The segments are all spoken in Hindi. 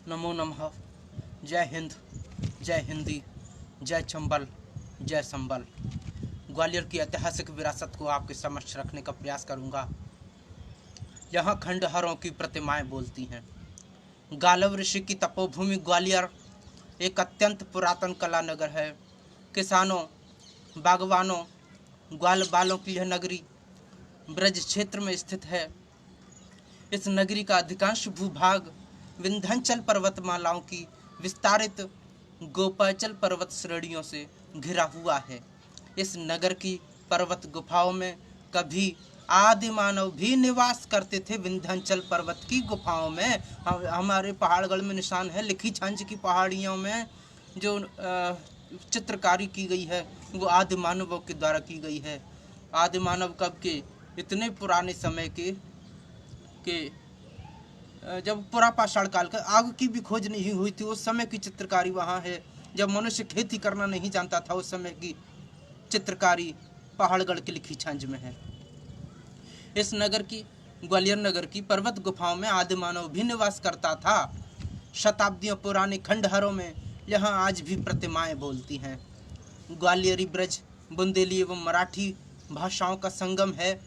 नमो नमः। जय हिंद, जय हिंदी, जय चंबल, जय संबल। ग्वालियर की ऐतिहासिक विरासत को आपके समक्ष रखने का प्रयास करूंगा। यहाँ खंडहरों की प्रतिमाएं बोलती हैं। गालव ऋषि की तपोभूमि ग्वालियर एक अत्यंत पुरातन कला नगर है। किसानों, बागवानों, ग्वाल बालों की यह नगरी ब्रज क्षेत्र में स्थित है। इस नगरी का अधिकांश भूभाग विंध्याचल पर्वतमालाओं की विस्तारित गोपाचल पर्वत श्रेणियों से घिरा हुआ है। इस नगर की पर्वत गुफाओं में कभी आदि मानव भी निवास करते थे। विंध्याचल पर्वत की गुफाओं में हमारे पहाड़गढ़ में निशान है। लिखी छंज की पहाड़ियों में जो चित्रकारी की गई है वो आदि मानवों के द्वारा की गई है। आदि मानव कब के? इतने पुराने समय के जब पूरा पाषाण काल का आग की भी खोज नहीं हुई थी, उस समय की चित्रकारी वहाँ है। जब मनुष्य खेती करना नहीं जानता था, उस समय की चित्रकारी पहाड़गढ़ की लिखी छंज में है। इस नगर की, ग्वालियर नगर की पर्वत गुफाओं में आदि मानव भी निवास करता था। शताब्दियों पुराने खंडहरों में यहाँ आज भी प्रतिमाएं बोलती हैं। ग्वालियरी ब्रज बुंदेली एवं मराठी भाषाओं का संगम है।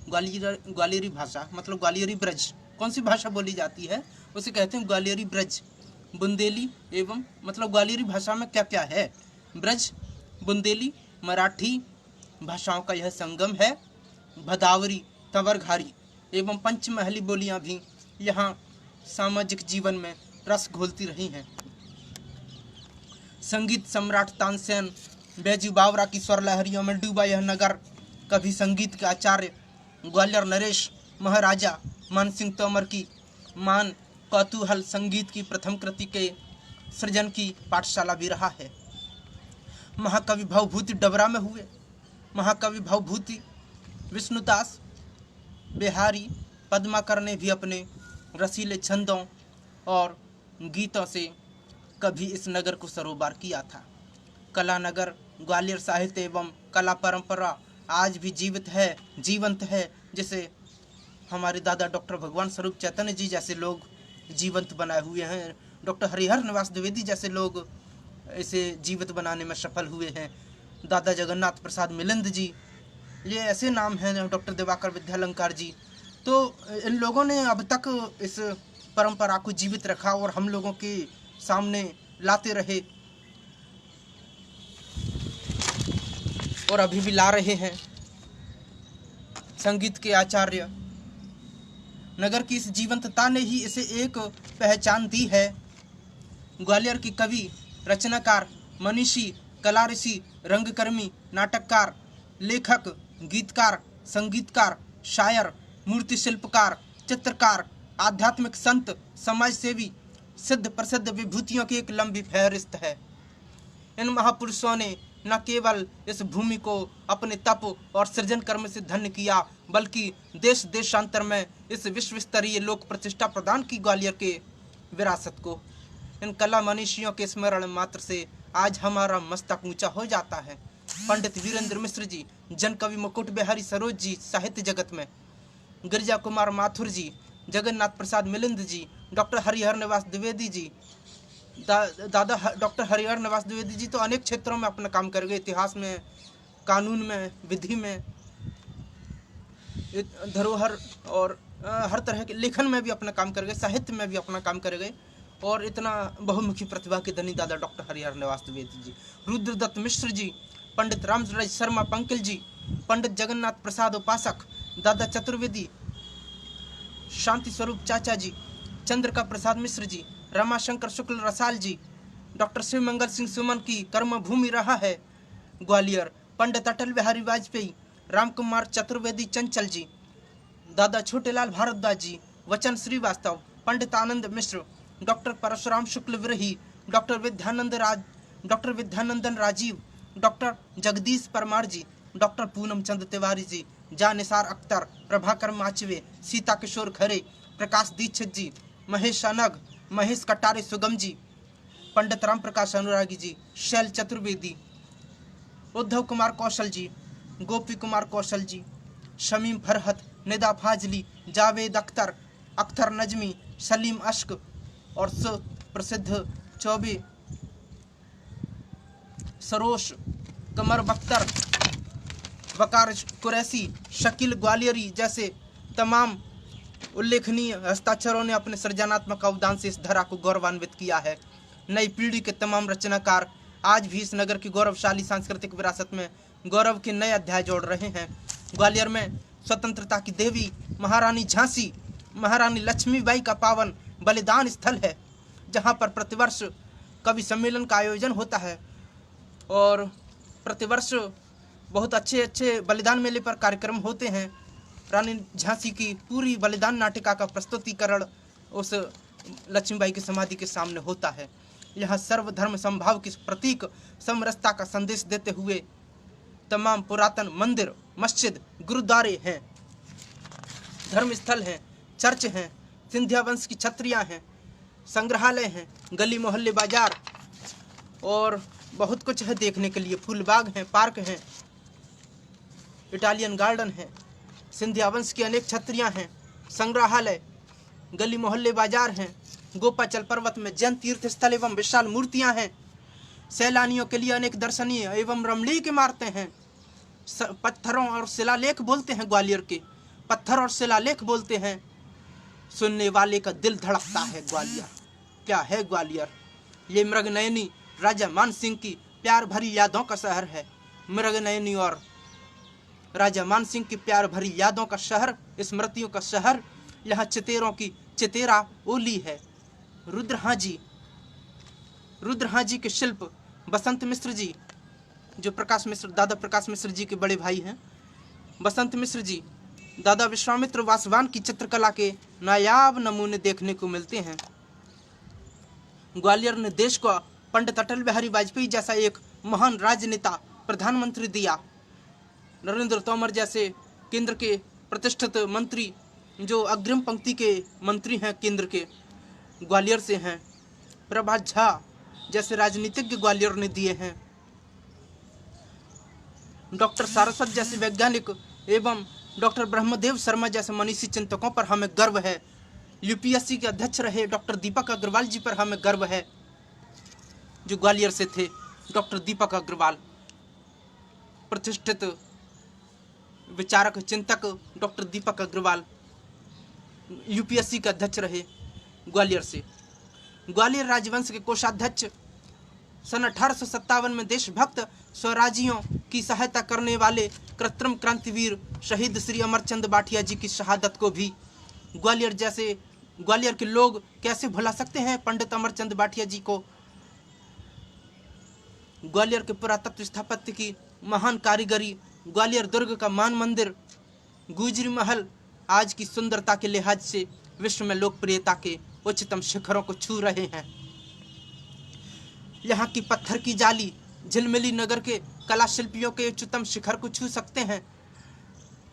ग्वालियरी भाषा मतलब ग्वालियरी ब्रज कौन सी भाषा बोली जाती है उसे कहते हैं ग्वालियरी ब्रज। बुंदेली एवं मतलब ग्वालियरी भाषा में क्या क्या है? ब्रज, बुंदेली, मराठी भाषाओं का यह संगम है। भदावरी, तंवरघारी एवं पंचमहली बोलियां भी यहाँ सामाजिक जीवन में रस घोलती रही हैं। संगीत सम्राट तानसेन, बैजू बावरा की स्वर लहरियों में डूबा यह नगर कभी संगीत के आचार्य ग्वालियर नरेश महाराजा मान सिंह तोमर की मान कौतूहल संगीत की प्रथम कृति के सृजन की पाठशाला भी रहा है। महाकवि भवभूति डबरा में हुए। महाकवि भवभूति विष्णुदास बिहारी पद्माकर ने भी अपने रसीले छंदों और गीतों से कभी इस नगर को सरोबार किया था। कला नगर ग्वालियर साहित्य एवं कला परंपरा आज भी जीवंत है, जिसे हमारे दादा डॉक्टर भगवान स्वरूप चैतन्य जी जैसे लोग जीवंत बनाए हुए हैं। डॉक्टर हरिहर निवास द्विवेदी जैसे लोग इसे जीवित बनाने में सफल हुए हैं। दादा जगन्नाथ प्रसाद मिलिंद जी, ये ऐसे नाम हैं। डॉक्टर दिवाकर विद्यालंकार जी, तो इन लोगों ने अब तक इस परंपरा को जीवित रखा और हम लोगों के सामने लाते रहे और अभी भी ला रहे हैं। संगीत के आचार्य नगर की इस जीवंतता ने ही इसे एक पहचान दी है। ग्वालियर की कवि, रचनाकार, मनीषी, कला ऋषि, रंगकर्मी, नाटककार, लेखक, गीतकार, संगीतकार, शायर, मूर्ति शिल्पकार, चित्रकार, आध्यात्मिक संत, समाजसेवी, सिद्ध प्रसिद्ध विभूतियों की एक लंबी फहरिस्त है। इन महापुरुषों ने न केवल इस भूमि को अपने तप और सृजन कर्म से धन्य किया, बल्कि देश देशांतर में इस विश्व स्तरीय लोक प्रतिष्ठा प्रदान की ग्वालियर के विरासत को। इन कला मनीषियों के स्मरण मात्र से आज हमारा मस्तक ऊंचा हो जाता है। पंडित वीरेंद्र मिश्र जी, जन कवि मुकुट बिहारी सरोज जी साहित्य जगत में, गिरिजा कुमार माथुर जी, जगन्नाथ प्रसाद मिलिंद जी, डॉक्टर हरिहर निवास द्विवेदी जी, दादा डॉक्टर हरिहर निवास द्विवेदी जी तो अनेक क्षेत्रों में अपना काम कर गए। इतिहास में, कानून में, विधि में, धरोहर और हर तरह के लेखन में भी अपना काम कर गए, साहित्य में भी अपना काम कर गए और इतना बहुमुखी प्रतिभा के धनी दादा डॉक्टर हरिहर निवास द्विवेदी जी। रुद्रदत्त मिश्र जी, पंडित रामराज शर्मा पंकिल जी, पंडित जगन्नाथ प्रसाद उपासक, दादा चतुर्वेदी, शांति स्वरूप चाचा जी, चंद्रिका प्रसाद मिश्र जी, रमाशंकर शुक्ल रसाल जी, डॉक्टर शिव मंगल सिंह सुमन की कर्म भूमि रहा है ग्वालियर। पंडित अटल बिहारी वाजपेयी, राम कुमार चतुर्वेदी चंचल जी, दादा छोटेलाल भारद्वाज जी, वचन श्रीवास्तव, पंडित आनंद मिश्र, डॉक्टर परशुराम शुक्ल विरही, डॉक्टर विद्यानंदन राजीव, डॉक्टर जगदीश परमार जी, डॉक्टर पूनम चंद तिवारी जी, जा निसार अख्तर, प्रभाकर माचवे, सीता किशोर खरे, प्रकाश दीक्षित जी, महेश अनग, महेश कटारे सुगम जी, पंडित राम प्रकाश अनुरागी जी, शैल चतुर्वेदी, उद्धव कुमार कौशल जी, गोपी कुमार कौशल जी, शमीम फरहत, निदा फाजली, जावेद अख्तर, अख्तर नजमी, सलीम अश्क और प्रसिद्ध चौबे, सरोश, कमर बख्तर, वकार कुरैशी, शकील ग्वालियरी जैसे तमाम उल्लेखनीय हस्ताक्षरों ने अपने सृजनात्मक अवदान से इस धरा को गौरवान्वित किया है। नई पीढ़ी के तमाम रचनाकार आज भी इस नगर की गौरवशाली सांस्कृतिक विरासत में गौरव के नए अध्याय जोड़ रहे हैं। ग्वालियर में स्वतंत्रता की देवी महारानी झांसी, महारानी लक्ष्मीबाई का पावन बलिदान स्थल है, जहां पर प्रतिवर्ष कवि सम्मेलन का आयोजन होता है और प्रतिवर्ष बहुत अच्छे बलिदान मेले पर कार्यक्रम होते हैं। रानी झांसी की पूरी बलिदान नाटिका का प्रस्तुतिकरण उस लक्ष्मीबाई की समाधि के सामने होता है। यहाँ सर्वधर्म समभाव की प्रतीक समरसता का संदेश देते हुए तमाम पुरातन मंदिर, मस्जिद, गुरुद्वारे हैं, धर्मस्थल हैं, चर्च हैं, सिंधिया वंश की छत्रियाँ हैं, संग्रहालय हैं, गली मोहल्ले बाजार और बहुत कुछ है देखने के लिए। फूलबाग हैं, पार्क हैं, इटालियन गार्डन है, सिंधिया वंश की अनेक छत्रियाँ हैं, संग्रहालय, गली मोहल्ले बाजार हैं, गोपाचल पर्वत में जैन तीर्थ स्थल एवं विशाल मूर्तियाँ हैं, सैलानियों के लिए अनेक दर्शनीय एवं रमणीय इमारतें हैं। पत्थरों और शिलालेख बोलते हैं ग्वालियर के, पत्थर और शिलालेख बोलते हैं, सुनने वाले का दिल धड़कता है। ग्वालियर क्या है? ग्वालियर ये मृगनयनी राजा मान सिंह की प्यार भरी यादों का शहर है। मृगनयनी और राजा मान सिंह की प्यार भरी यादों का शहर, स्मृतियों का शहर। यहाँ चितेरों की चितेरा ओली है। रुद्रहाजी के शिल्प बसंत मिश्र जी, जो प्रकाश मिश्र, दादा प्रकाश मिश्र जी के बड़े भाई हैं, बसंत मिश्र जी, दादा विश्वामित्र वासवान की चित्रकला के नायाब नमूने देखने को मिलते हैं। ग्वालियर ने देश को पंडित अटल बिहारी वाजपेयी जैसा एक महान राजनेता, प्रधानमंत्री दिया। नरेंद्र तोमर जैसे केंद्र के प्रतिष्ठित मंत्री, जो अग्रिम पंक्ति के मंत्री हैं केंद्र के, ग्वालियर से हैं। प्रभात झा जैसे राजनीतिज्ञ ग्वालियर ने दिए हैं। डॉक्टर सारस्वत जैसे वैज्ञानिक एवं डॉक्टर ब्रह्मदेव शर्मा जैसे मनीषी चिंतकों पर हमें गर्व है। यूपीएससी के अध्यक्ष रहे डॉक्टर दीपक अग्रवाल जी पर हमें गर्व है, जो ग्वालियर से थे। डॉक्टर दीपक अग्रवाल, प्रतिष्ठित विचारक चिंतक डॉक्टर दीपक अग्रवाल यूपीएससी के अध्यक्ष रहे ग्वालियर से। ग्वालियर राजवंश के कोषाध्यक्ष, सन 1857 में देशभक्त स्वराजियों की सहायता करने वाले कृत्रिम क्रांतिवीर शहीद श्री अमरचंद बाठिया जी की शहादत को भी ग्वालियर के लोग कैसे भुला सकते हैं पंडित अमरचंद बाठिया जी को। ग्वालियर के पुरातत्व स्थापत्य की महान कारीगरी, ग्वालियर दुर्ग का मान मंदिर, गुजरी महल आज की सुंदरता के लिहाज से विश्व में लोकप्रियता के उच्चतम शिखरों को छू रहे हैं। यहाँ की पत्थर की जाली झिलमिली नगर के कला शिल्पियों के उच्चतम शिखर को छू सकते हैं।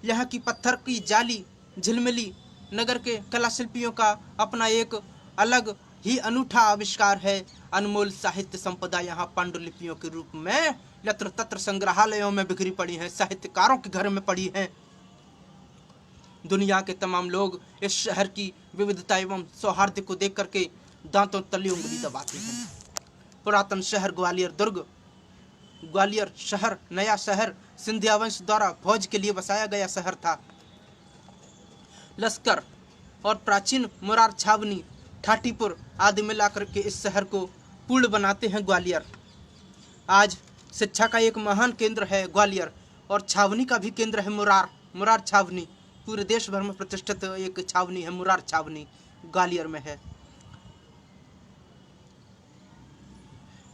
यहाँ की पत्थर की जाली झिलमिली नगर के कला शिल्पियों का अपना एक अलग ही अनूठा आविष्कार है। अनमोल साहित्य संपदा यहाँ पांडुलिपियों के रूप में यत्र तत्र संग्रहालयों में बिखरी पड़ी है, साहित्यकारों के घर में पड़ी है। दुनिया के तमाम लोग इस शहर की विविधता एवं सौहार्द को देख करके दांतों तली उंगली दबाते हैं। पुरातन शहर ग्वालियर दुर्ग, ग्वालियर शहर, नया शहर सिंधिया वंश द्वारा भोज के लिए बसाया गया शहर था। लश्कर और प्राचीन मुरार छावनी, ठाटीपुर आदि मिलाकर के इस शहर को पूर्ण बनाते हैं ग्वालियर। आज शिक्षा का एक महान केंद्र है ग्वालियर, और छावनी का भी केंद्र है मुरार छावनी। पूरे देश भर में प्रतिष्ठित एक छावनी है मुरार छावनी, ग्वालियर में है।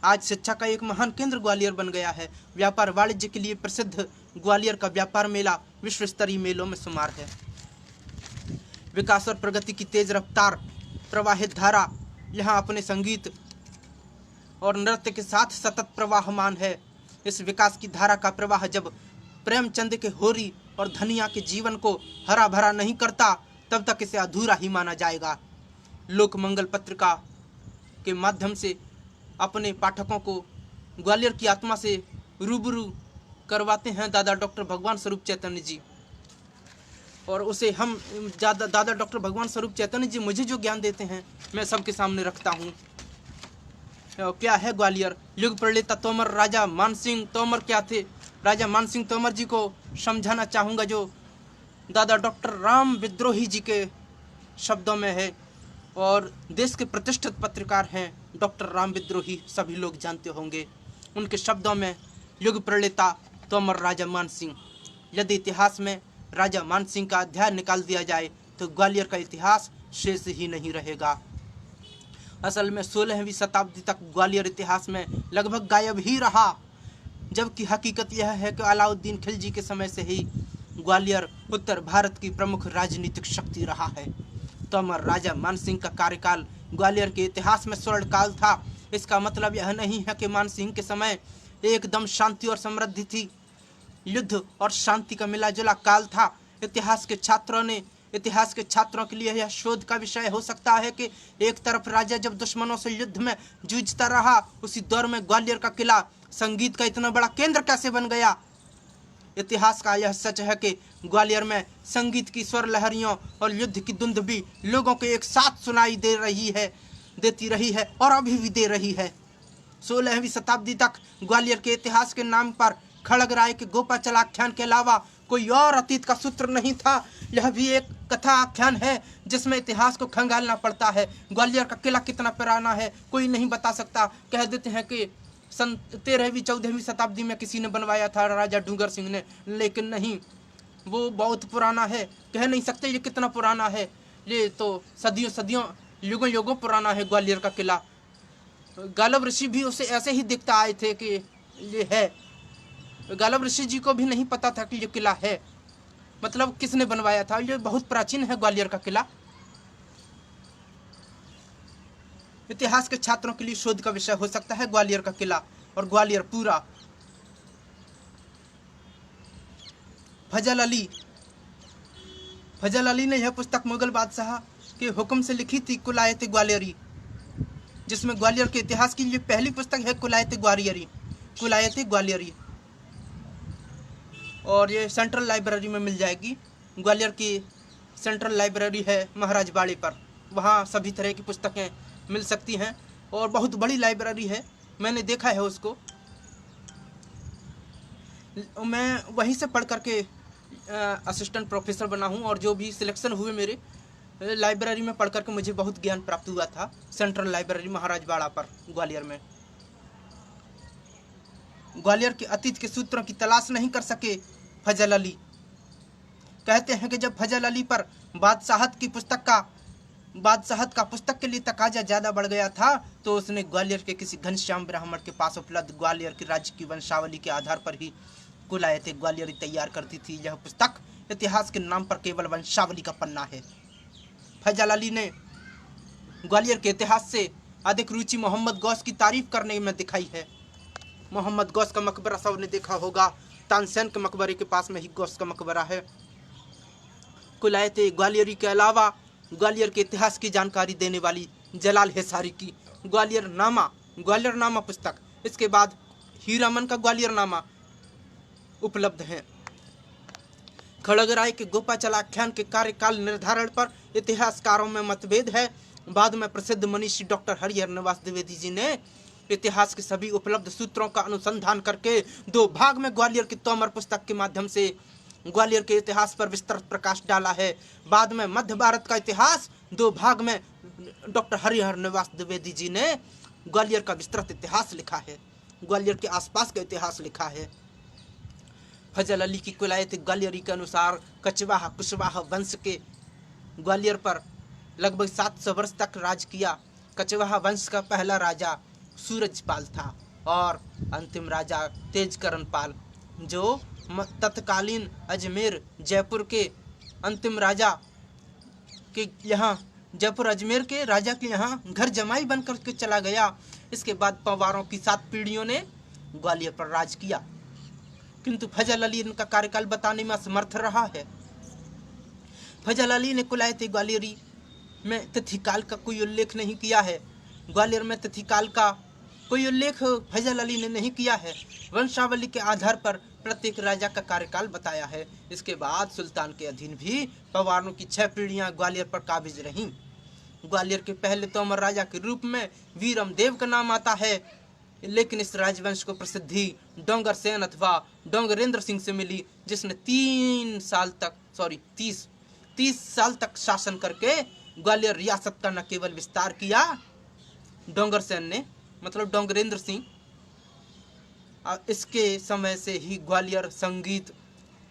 आज शिक्षा का एक महान केंद्र ग्वालियर बन गया है। व्यापार वाणिज्य के लिए प्रसिद्ध ग्वालियर का व्यापार मेला विश्व स्तरीय मेलों में शुमार है। विकास और प्रगति की तेज रफ्तार प्रवाहित धारा यहाँ अपने संगीत और नृत्य के साथ सतत प्रवाहमान है। इस विकास की धारा का प्रवाह जब प्रेमचंद के होरी और धनिया के जीवन को हरा भरा नहीं करता, तब तक इसे अधूरा ही माना जाएगा। लोकमंगल पत्रिका के माध्यम से अपने पाठकों को ग्वालियर की आत्मा से रूबरू करवाते हैं दादा डॉक्टर भगवान स्वरूप चैतन्य जी, और उसे हम दादा डॉक्टर भगवान स्वरूप चैतन्य जी मुझे जो ज्ञान देते हैं मैं सबके सामने रखता हूँ। क्या है ग्वालियर। युग प्रणेता तोमर राजा मानसिंह तोमर क्या थे। राजा मानसिंह तोमर जी को समझाना चाहूँगा, जो दादा डॉक्टर राम विद्रोही जी के शब्दों में है, और देश के प्रतिष्ठित पत्रकार हैं डॉक्टर राम विद्रोही, सभी लोग जानते होंगे। उनके शब्दों में युग प्रणेता तोमर राजा मानसिंह। यदि इतिहास में राजा मानसिंह का अध्याय निकाल दिया जाए तो ग्वालियर का इतिहास शेष ही नहीं रहेगा। असल में 16वीं शताब्दी तक ग्वालियर इतिहास में लगभग गायब ही रहा, जबकि हकीकत यह है कि अलाउद्दीन खिलजी के समय से ही ग्वालियर उत्तर भारत की प्रमुख राजनीतिक शक्ति रहा है। तोमर राजा मानसिंह का कार्यकाल ग्वालियर के इतिहास में स्वर्ण काल था। इसका मतलब यह नहीं है कि मानसिंह के समय एकदम शांति और समृद्धि थी। युद्ध और शांति का मिला जुला काल था। इतिहास के छात्रों के लिए यह शोध का विषय हो सकता है कि एक तरफ राजा जब दुश्मनों से युद्ध में जूझता रहा, उसी दौर में ग्वालियर का किला संगीत का इतना बड़ा केंद्र कैसे बन गया। इतिहास का यह सच है कि ग्वालियर में संगीत की स्वर लहरियों और युद्ध की धुंध भी लोगों को एक साथ सुनाई देती रही है और अभी भी दे रही है। 16वीं शताब्दी तक ग्वालियर के इतिहास के नाम पर खड़ग राय के गोपाचल आख्यान के अलावा कोई और अतीत का सूत्र नहीं था। यह भी एक कथा आख्यान है जिसमें इतिहास को खंगालना पड़ता है। ग्वालियर का किला कितना पुराना है कोई नहीं बता सकता। कह देते हैं कि सन 13वीं-14वीं शताब्दी में किसी ने बनवाया था, राजा डूंगर सिंह ने, लेकिन नहीं, वो बहुत पुराना है। कह नहीं सकते ये कितना पुराना है। ये तो सदियों युगों युगों पुराना है ग्वालियर का किला। गालब ऋषि भी उसे ऐसे ही दिखता आए थे कि ये है। गालब ऋषि जी को भी नहीं पता था कि ये किला है, मतलब किसने बनवाया था। ये बहुत प्राचीन है ग्वालियर का किला। इतिहास के छात्रों के लिए शोध का विषय हो सकता है ग्वालियर का किला और ग्वालियर पूरा। फजल अली ने यह पुस्तक मुगल बादशाह के हुक्म से लिखी थी, कुलायत ग्वालियरी, जिसमें ग्वालियर के इतिहास की ये पहली पुस्तक है, कुलायत ग्वालियरी। और ये सेंट्रल लाइब्रेरी में मिल जाएगी। ग्वालियर की सेंट्रल लाइब्रेरी है महाराज बाड़ी पर, वहाँ सभी तरह की पुस्तकें मिल सकती हैं और बहुत बड़ी लाइब्रेरी है, मैंने देखा है उसको। मैं वहीं से पढ़ करके असिस्टेंट प्रोफेसर बना हूँ और जो भी सिलेक्शन हुए मेरे, लाइब्रेरी में पढ़ करके मुझे बहुत ज्ञान प्राप्त हुआ था। सेंट्रल लाइब्रेरी महाराज बाड़ा पर ग्वालियर में। ग्वालियर के अतीत के सूत्रों की तलाश नहीं कर सके फजल अली। कहते हैं कि जब फजल अली पर बादशाहत का पुस्तक के लिए तकाजा ज़्यादा बढ़ गया था तो उसने ग्वालियर के किसी घनश्याम ब्राह्मण के पास उपलब्ध ग्वालियर की राज्य की वंशावली के आधार पर ही कुलायत ग्वालियरी तैयार करती थी। यह पुस्तक इतिहास के नाम पर केवल वंशावली का पन्ना है। फजल अली ने ग्वालियर के इतिहास से अधिक रुचि मोहम्मद गौस की तारीफ करने में दिखाई है। मोहम्मद गौस का मकबरा सबने देखा होगा, तानसेन के मकबरे के पास में ही गौस का मकबरा है। कुलायत ग्वालियरी के अलावा ग्वालियर के इतिहास की जानकारी देने वाली जलाल हिसारी की ग्वालियर नामा पुस्तक, इसके बाद हीरामन का ग्वालियर नामा उपलब्ध है। खड़ग राय के गोपाचल आख्यान के कार्यकाल निर्धारण पर इतिहासकारों में मतभेद है। बाद में प्रसिद्ध मनीषी डॉक्टर हरिहर निवास द्विवेदी जी ने इतिहास के सभी उपलब्ध सूत्रों का अनुसंधान करके 2 भाग में ग्वालियर की तोमर पुस्तक के माध्यम से ग्वालियर के इतिहास पर विस्तृत प्रकाश डाला है। बाद में मध्य भारत का इतिहास 2 भाग में डॉक्टर हरिहर निवास द्विवेदी जी ने ग्वालियर का विस्तृत इतिहास लिखा है, ग्वालियर के आसपास का इतिहास लिखा है। फजल अली की कुलायत ग्वालियरी के अनुसार कचवाहा कुशवाहा वंश के ग्वालियर पर लगभग 700 वर्ष तक राज किया। कचवाहा वंश का पहला राजा सूरजपाल था और अंतिम राजा तेजकरण पाल, जो तत्कालीन अजमेर जयपुर के अंतिम राजा के यहाँ जयपुर अजमेर के राजा के यहाँ घर जमाई बनकर के चला गया। इसके बाद पवारों की 7 पीढ़ियों ने ग्वालियर पर राज किया, किंतु फजल अली इनका कार्यकाल बताने में असमर्थ रहा है। फजल अली ने कुलायत ग्वालियरी में तिथिकाल का कोई उल्लेख नहीं किया है। ग्वालियर में तिथिकाल का कोई उल्लेख फजल अली ने नहीं किया है। वंशावली के आधार पर प्रत्येक राजा का कार्यकाल बताया है। इसके बाद सुल्तान के अधीन भी पवारों की 6 पीढ़ियां ग्वालियर पर काबिज रहीं। ग्वालियर के पहले तोमर राजा के रूप में वीरमदेव का नाम आता है, लेकिन इस राजवंश को प्रसिद्धि डोंगर सेन अथवा डोंगरेंद्र सिंह से मिली, जिसने 30 साल तक शासन करके ग्वालियर रियासत का न केवल विस्तार किया डोंगर सेन ने, मतलब डोंगरेंद्र सिंह, इसके समय से ही ग्वालियर संगीत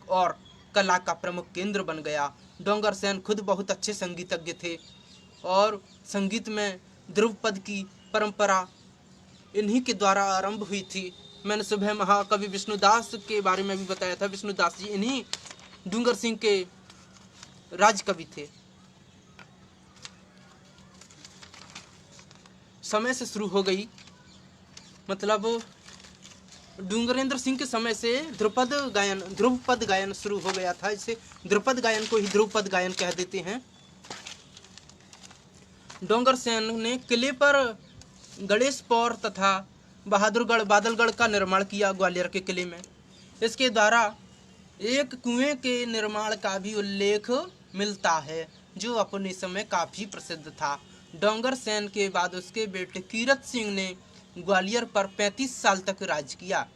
और कला का प्रमुख केंद्र बन गया। डोंगर सेन खुद बहुत अच्छे संगीतज्ञ थे और संगीत में ध्रुवपद की परंपरा इन्हीं के द्वारा आरंभ हुई थी। मैंने सुबह महाकवि विष्णुदास के बारे में भी बताया था। विष्णुदास जी इन्हीं डोंगर सिंह के राजकवि थे। समय से शुरू हो गई, मतलब डोंगरेंद्र सिंह के समय से ध्रुवपद गायन शुरू हो गया था। इसे ध्रुपद गायन को ही ध्रुवपद गायन कह देते हैं। डोंगर सेन ने किले पर गणेशपुर तथा बहादुरगढ़ बादलगढ़ का निर्माण किया ग्वालियर के किले में। इसके द्वारा एक कुएं के निर्माण का भी उल्लेख मिलता है, जो अपने समय काफी प्रसिद्ध था। डोंगर सेन के बाद उसके बेटे कीरत सिंह ने ग्वालियर पर 35 साल तक राज किया।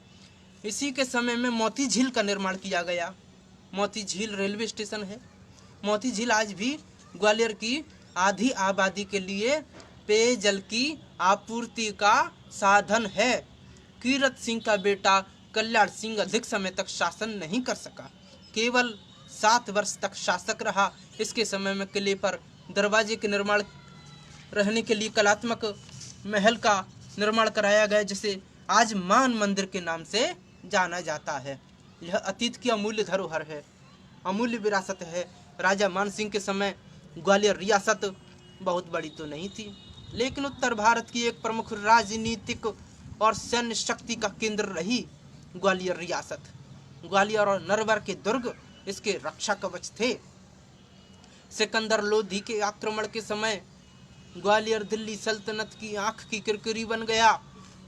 इसी के समय में मोती झील का निर्माण किया गया। मोती झील रेलवे स्टेशन है। मोती झील आज भी ग्वालियर की आधी आबादी के लिए पेयजल की आपूर्ति का साधन है। कीरत सिंह का बेटा कल्याण सिंह अधिक समय तक शासन नहीं कर सका, केवल 7 वर्ष तक शासक रहा। इसके समय में किले पर दरवाजे के निर्माण रहने के लिए कलात्मक महल का निर्माण कराया गया, जिसे आज मान मंदिर के नाम से जाना जाता है। यह अतीत की अमूल्य धरोहर है, अमूल्य विरासत है। राजा मान सिंह के समय ग्वालियर रियासत बहुत बड़ी तो नहीं थी, लेकिन उत्तर भारत की एक प्रमुख राजनीतिक और सैन्य शक्ति का केंद्र रही ग्वालियर रियासत। ग्वालियर और नरवर के दुर्ग इसके रक्षा कवच थे। सिकंदर लोधी के आक्रमण के समय ग्वालियर दिल्ली सल्तनत की आंख की किरकिरी बन गया।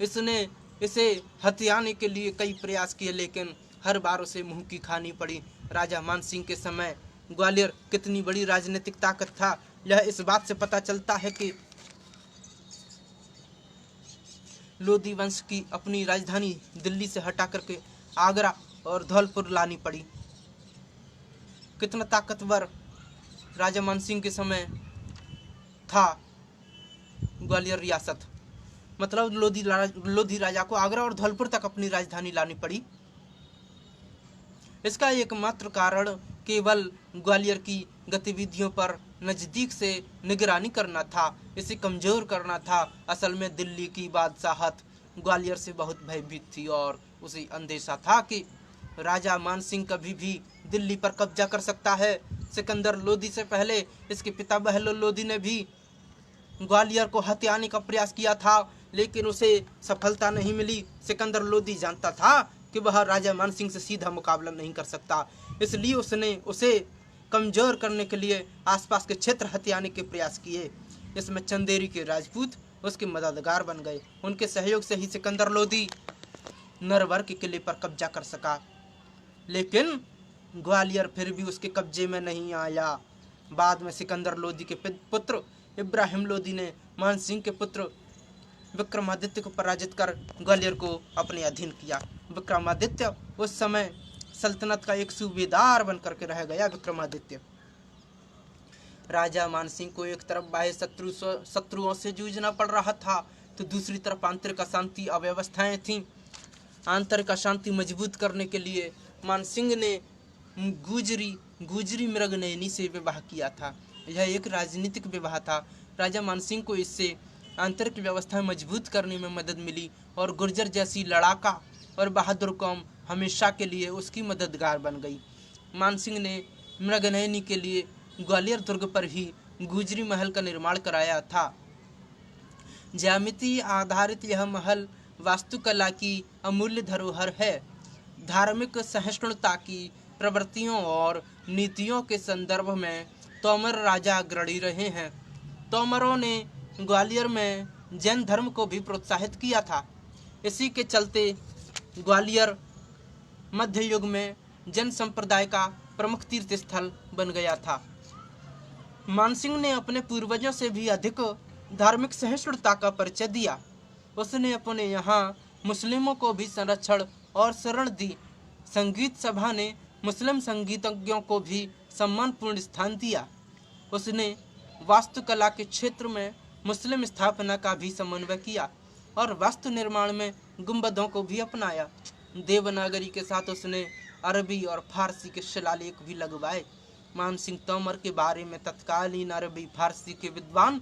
इसने इसे हथियाने के लिए कई प्रयास किए, लेकिन हर बार उसे मुंह की खानी पड़ी। राजा मान सिंह के समय ग्वालियर कितनी बड़ी राजनीतिक ताकत था, यह इस बात से पता चलता है कि लोधी वंश की अपनी राजधानी दिल्ली से हटा करके आगरा और धौलपुर लानी पड़ी। कितना ताकतवर राजा मान सिंह के समय था ग्वालियर रियासत, मतलब लोधी राजा को आगरा और धौलपुर तक अपनी राजधानी लानी पड़ी। इसका एकमात्र कारण केवल ग्वालियर की गतिविधियों पर नजदीक से निगरानी करना था, इसे कमजोर करना था। असल में दिल्ली की बादशाहत ग्वालियर से बहुत भयभीत थी और उसे अंदेशा था कि राजा मान सिंह कभी भी दिल्ली पर कब्जा कर सकता है। सिकंदर लोधी से पहले इसके पिता बहलोल लोधी ने भी ग्वालियर को हथियाने का प्रयास किया था, लेकिन उसे सफलता नहीं मिली। सिकंदर लोधी जानता था कि वह राजा मान सिंह से सीधा मुकाबला नहीं कर सकता, इसलिए उसने उसे कमजोर करने के लिए आसपास के क्षेत्र हथियाने के प्रयास किए। इसमें चंदेरी के राजपूत उसके मददगार बन गए। उनके सहयोग से ही सिकंदर लोधी नरवर के किले पर कब्जा कर सका, लेकिन ग्वालियर फिर भी उसके कब्जे में नहीं आया। बाद में सिकंदर लोधी के पुत्र इब्राहिम लोधी ने मान सिंह के पुत्र विक्रमादित्य को पराजित कर ग्वालियर को अपने अधीन किया। विक्रमादित्य उस समय सल्तनत का एक सूबेदार बनकर के रह गया। विक्रमादित्य राजा मान सिंह को एक तरफ बाह्य शत्रुओं से जूझना पड़ रहा था, तो दूसरी तरफ आंतरिक अशांति अव्यवस्थाएं थीं। आंतरिक अशांति मजबूत करने के लिए मान सिंह ने गुजरी मृगनयनी से विवाह किया था। यह एक राजनीतिक विवाह था। राजा मान सिंह को इससे आंतरिक व्यवस्था मजबूत करने में मदद मिली और गुर्जर जैसी लड़ाका और बहादुर कौम हमेशा के लिए उसकी मददगार बन गई। मान सिंह ने मृगनयनी के लिए ग्वालियर दुर्ग पर ही गुजरी महल का निर्माण कराया था। ज्यामिति आधारित यह महल वास्तुकला की अमूल्य धरोहर है। धार्मिक सहिष्णुता की प्रवृत्तियों और नीतियों के संदर्भ में तोमर राजा अग्रणी रहे हैं। तोमरों ने ग्वालियर में जैन धर्म को भी प्रोत्साहित किया था। इसी के चलते ग्वालियर मध्य युग में जैन संप्रदाय का प्रमुख तीर्थ स्थल बन गया था। मानसिंह ने अपने पूर्वजों से भी अधिक धार्मिक सहिष्णुता का परिचय दिया। उसने अपने यहाँ मुस्लिमों को भी संरक्षण और शरण दी। संगीत सभा ने मुस्लिम संगीतज्ञों को भी सम्मानपूर्ण स्थान दिया। उसने वास्तुकला के क्षेत्र में मुस्लिम स्थापना का भी समन्वय किया और वास्तु निर्माण में गुंबदों को भी अपनाया। देवनागरी के साथ उसने अरबी और फारसी के शिलालेख भी लगवाए। मानसिंह तोमर के बारे में तत्कालीन अरबी फारसी के विद्वान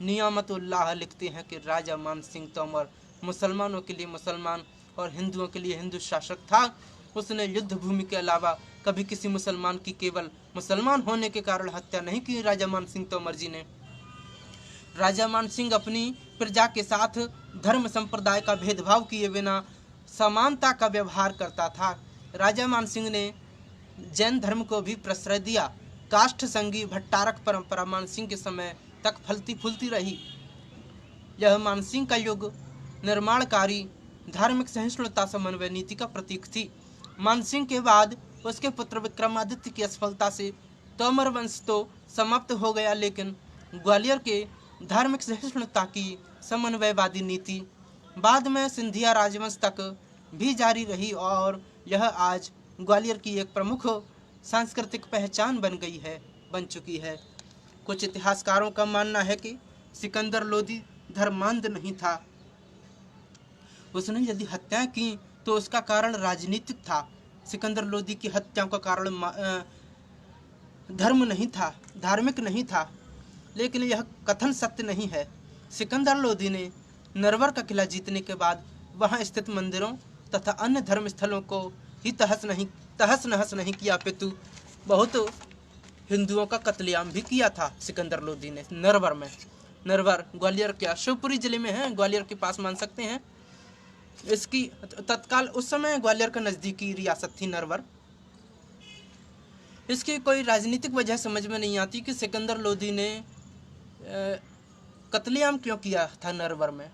नियामतुल्लाह लिखते हैं कि राजा मानसिंह तोमर मुसलमानों के लिए मुसलमान और हिंदुओं के लिए हिंदू शासक था। उसने युद्ध भूमि के अलावा कभी किसी मुसलमान की केवल मुसलमान होने के कारण हत्या नहीं की। राजा मानसिंह तोमर जी ने राजा मानसिंह अपनी प्रजा के साथ धर्म संप्रदाय का भेदभाव किए बिना समानता का व्यवहार करता था। राजा मानसिंह ने जैन धर्म को भी प्रश्रय दिया। काष्ठ संगी भट्टारक परंपरा मानसिंह के समय तक फलती फूलती रही। यह मानसिंह का युग निर्माणकारी धार्मिक सहिष्णुता समन्वय नीति का प्रतीक थी। मानसिंह के बाद उसके पुत्र विक्रमादित्य की असफलता से तोमर वंश तो समाप्त हो गया, लेकिन ग्वालियर के धार्मिक सहिष्णुता की समन्वयवादी नीति बाद में सिंधिया राजवंश तक भी जारी रही और यह आज ग्वालियर की एक प्रमुख सांस्कृतिक पहचान बन चुकी है। कुछ इतिहासकारों का मानना है कि सिकंदर लोदी धर्मांध नहीं था। उसने यदि हत्याएं की तो उसका कारण राजनीतिक था। सिकंदर लोदी की हत्याओं का कारण धर्म नहीं था, धार्मिक नहीं था। लेकिन यह कथन सत्य नहीं है। सिकंदर लोदी ने नरवर का किला जीतने के बाद वहां स्थित मंदिरों तथा अन्य धर्म स्थलों को ही तहस नहस नहीं किया, अपितु बहुत हिंदुओं का कत्लेआम भी किया था सिकंदर लोदी ने नरवर में। नरवर ग्वालियर के शिवपुरी जिले में है, ग्वालियर के पास मान सकते हैं। इसकी तत्काल उस समय ग्वालियर का नज़दीकी रियासत थी नरवर। इसकी कोई राजनीतिक वजह समझ में नहीं आती कि सिकंदर लोदी ने कत्लेआम क्यों किया था नरवर में।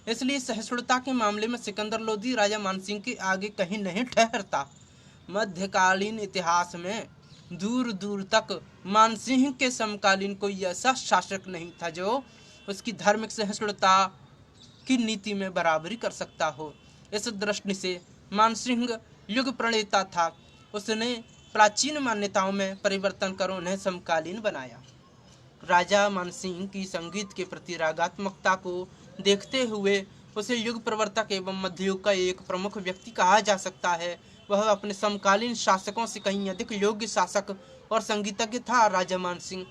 इसलिए सहिष्णुता के मामले में सिकंदर लोदी राजा मानसिंह के आगे कहीं नहीं ठहरता। मध्यकालीन इतिहास में दूर दूर तक मानसिंह के समकालीन कोई ऐसा शासक नहीं था जो उसकी धार्मिक सहिष्णुता की नीति में बराबरी कर सकता हो। इस दृष्टि से मानसिंह युग प्रणेता था। उसने प्राचीन मान्यताओं में परिवर्तन कर उन्हें समकालीन बनाया। राजा मानसिंह की संगीत के प्रति रागात्मकता को देखते हुए उसे युग प्रवर्तक एवं मध्ययुग का एक प्रमुख व्यक्ति कहा जा सकता है। वह अपने समकालीन शासकों से कहीं अधिक योग्य शासक और संगीतज्ञ था। राजा मानसिंह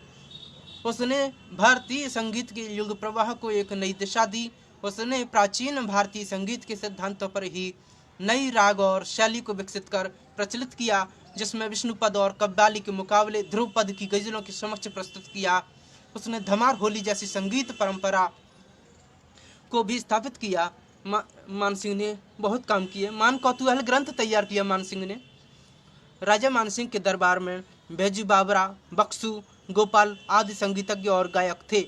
उसने भारतीय संगीत के युग प्रवाह को एक नई दिशा दी। उसने प्राचीन भारतीय संगीत के सिद्धांतों पर ही नई राग और शैली को विकसित कर प्रचलित किया, जिसमें विष्णुपद और कव्वाली के मुकाबले ध्रुवपद की गजलों के समक्ष प्रस्तुत किया। उसने धमार होली जैसी संगीत परंपरा को भी स्थापित किया। मानसिंह ने बहुत काम किए। मान कौतूहल ग्रंथ तैयार किया मानसिंह ने। राजा मानसिंह के दरबार में बैजू बाबरा, बक्सू, गोपाल आदि संगीतज्ञ और गायक थे।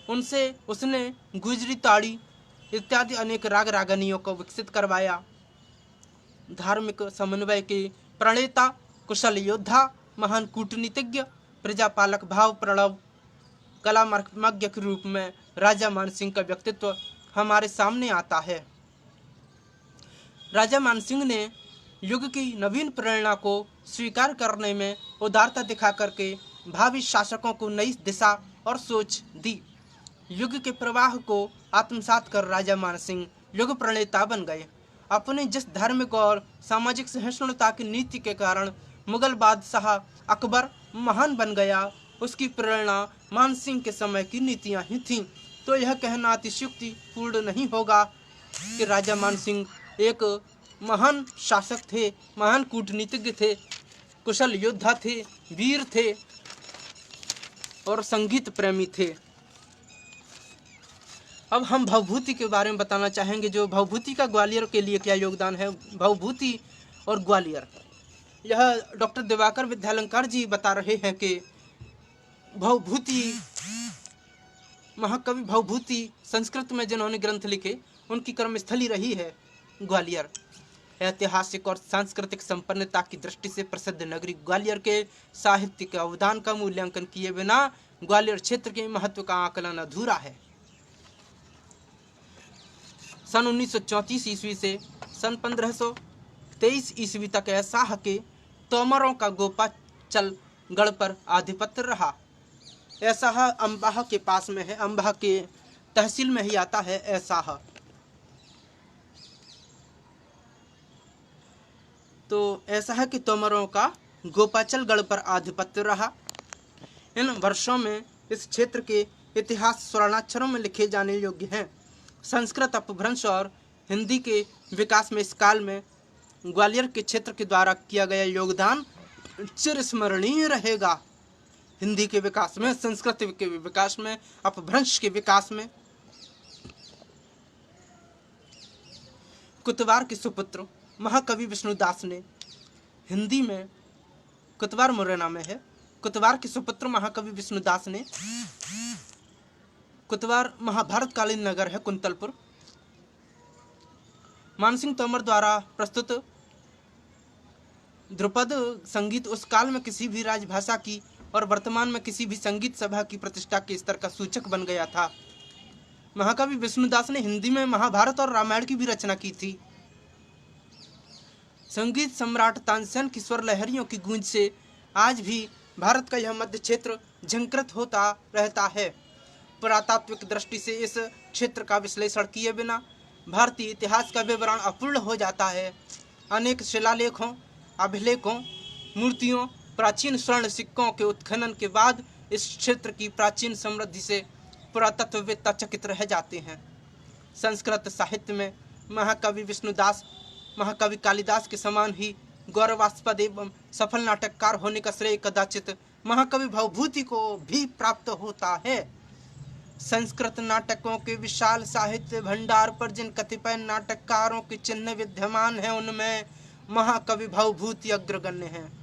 उनसे उसने गुजरी, ताड़ी इत्यादि अनेक राग रागनियों को विकसित करवाया। धार्मिक समन्वय के प्रणेता, कुशल योद्धा, महान कूटनीतिज्ञ, प्रजापालक भाव प्रणव कला मर्मज्ञ के रूप में राजा मानसिंह का व्यक्तित्व हमारे सामने आता है। राजा मानसिंह ने युग की नवीन प्रेरणा को स्वीकार करने में उदारता दिखा करके भावी शासकों को नई दिशा और सोच दी। युग के प्रवाह को आत्मसात कर राजा मानसिंह युग प्रणेता बन गए। अपने जिस धार्मिक और सामाजिक सहिष्णुता की नीति के कारण मुगल बादशाह अकबर महान बन गया, उसकी प्रेरणा मानसिंह के समय की नीतियां ही थीं। तो यह कहना अतिशयोक्ति पूर्ण नहीं होगा कि राजा मानसिंह एक महान शासक थे, महान कूटनीतिज्ञ थे, कुशल योद्धा थे, वीर थे और संगीत प्रेमी थे। अब हम भवभूति के बारे में बताना चाहेंगे, जो भवभूति का ग्वालियर के लिए क्या योगदान है। भवभूति और ग्वालियर, यह डॉक्टर दिवाकर विद्यालंकार जी बता रहे हैं कि भवभूति, महाकवि भवभूति संस्कृत में जिन्होंने ग्रंथ लिखे उनकी कर्मस्थली रही है ग्वालियर। ऐतिहासिक और सांस्कृतिक संपन्नता की दृष्टि से प्रसिद्ध नगरी ग्वालियर के साहित्यिक अवदान का मूल्यांकन किए बिना ग्वालियर क्षेत्र के महत्व का आकलन अधूरा है। सन 1934 ईस्वी से सन 1523 ईस्वी तक ऐसाह के तोमरों का गोपाचल गढ़ पर आधिपत्य रहा। ऐसाह अम्बाह के पास में है, अम्बाह के तहसील में ही आता है ऐसाह। तो ऐसाह के तोमरों का गोपाचल गढ़ पर आधिपत्य रहा। इन वर्षों में इस क्षेत्र के इतिहास स्वर्णाक्षरों में लिखे जाने योग्य हैं। संस्कृत अपभ्रंश और हिंदी के विकास में इस काल में ग्वालियर के क्षेत्र के द्वारा किया गया योगदान चिरस्मरणीय रहेगा। हिंदी के विकास में, संस्कृत के विकास में, अपभ्रंश के विकास में। कुतवार के सुपुत्र महाकवि विष्णुदास ने, हिंदी में कुतवार मुरैना में है, कुतवार के सुपुत्र महाकवि विष्णुदास ने, कुतवार महाभारत कालीन नगर है कुंतलपुर, मानसिंह तोमर द्वारा प्रस्तुत ध्रुपद संगीत उस काल में किसी भी राजभाषा की और वर्तमान में किसी भी संगीत सभा की प्रतिष्ठा के स्तर का सूचक बन गया था। महाकवि विष्णुदास ने हिंदी में महाभारत और रामायण की भी रचना की थी। संगीत सम्राट तानसेन की स्वर लहरियों की गूंज से आज भी भारत का यह मध्य क्षेत्र झंकृत होता रहता है। पुरातात्विक दृष्टि से इस क्षेत्र का विश्लेषण किए बिना भारतीय इतिहास का विवरण अपूर्ण हो जाता है। अनेक शिलालेखों, अभिलेखों, मूर्तियों, प्राचीन स्वर्ण सिक्कों के उत्खनन के बाद इस क्षेत्र की प्राचीन समृद्धि से पुरातत्ववेत्ता चकित रह जाते हैं। संस्कृत साहित्य में महाकवि विष्णुदास, महाकवि कालिदास के समान ही गौरवास्पद एवं सफल नाटककार होने का श्रेय कदाचित महाकवि भवभूति को भी प्राप्त होता है। संस्कृत नाटकों के विशाल साहित्य भंडार पर जिन कतिपय नाटककारों के चिन्ह विद्यमान हैं, उनमें महाकवि भवभूति अग्रगण्य हैं।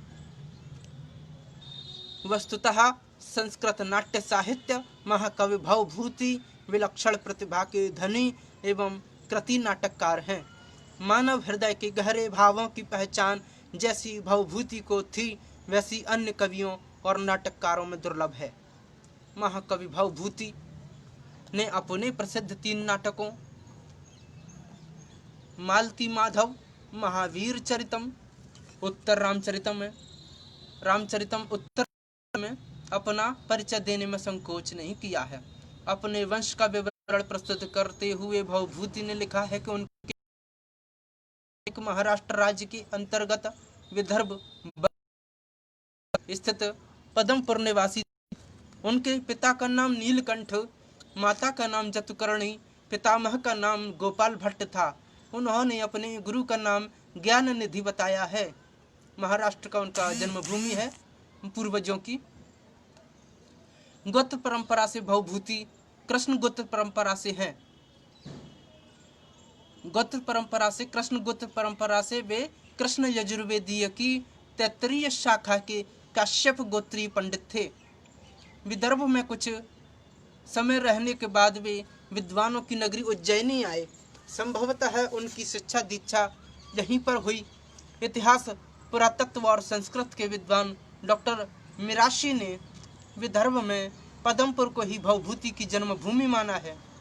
वस्तुतः संस्कृत नाट्य साहित्य महाकवि भवभूति विलक्षण प्रतिभा के धनी एवं कृति नाटककार हैं। मानव हृदय के गहरे भावों की पहचान जैसी भवभूति को थी, वैसी अन्य कवियों और नाटककारों में दुर्लभ है। महाकवि भवभूति ने अपने प्रसिद्ध 3 नाटकों मालती माधव, महावीर चरितम, उत्तर रामचरितम उत्तर में अपना परिचय देने में संकोच नहीं किया है। अपने वंश का विवरण प्रस्तुत करते हुए भवभूति ने लिखा है कि उनके एक महाराष्ट्र राज्य के अंतर्गत विदर्भ स्थित पदमपुर निवासी। उनके पिता का नाम नीलकंठ, माता का नाम जतुकर्णी, पितामह का नाम गोपाल भट्ट था। उन्होंने अपने गुरु का नाम ज्ञान निधि बताया है। महाराष्ट्र का उनका जन्मभूमि है। पूर्वजों की गोत्र परंपरा से भवभूति कृष्ण गोत्र परंपरा से हैं। कृष्ण गोत्र परंपरा से वे कृष्ण यजुर्वेदीय की तैत्तरीय शाखा के काश्यप गोत्रीय पंडित थे। विदर्भ में कुछ समय रहने के बाद वे विद्वानों की नगरी उज्जैनी आए। संभवतः उनकी शिक्षा दीक्षा यहीं पर हुई। इतिहास, पुरातत्व और संस्कृत के विद्वान डॉक्टर मिराशी ने विदर्भ में पदमपुर को ही भवभूति की जन्मभूमि माना है।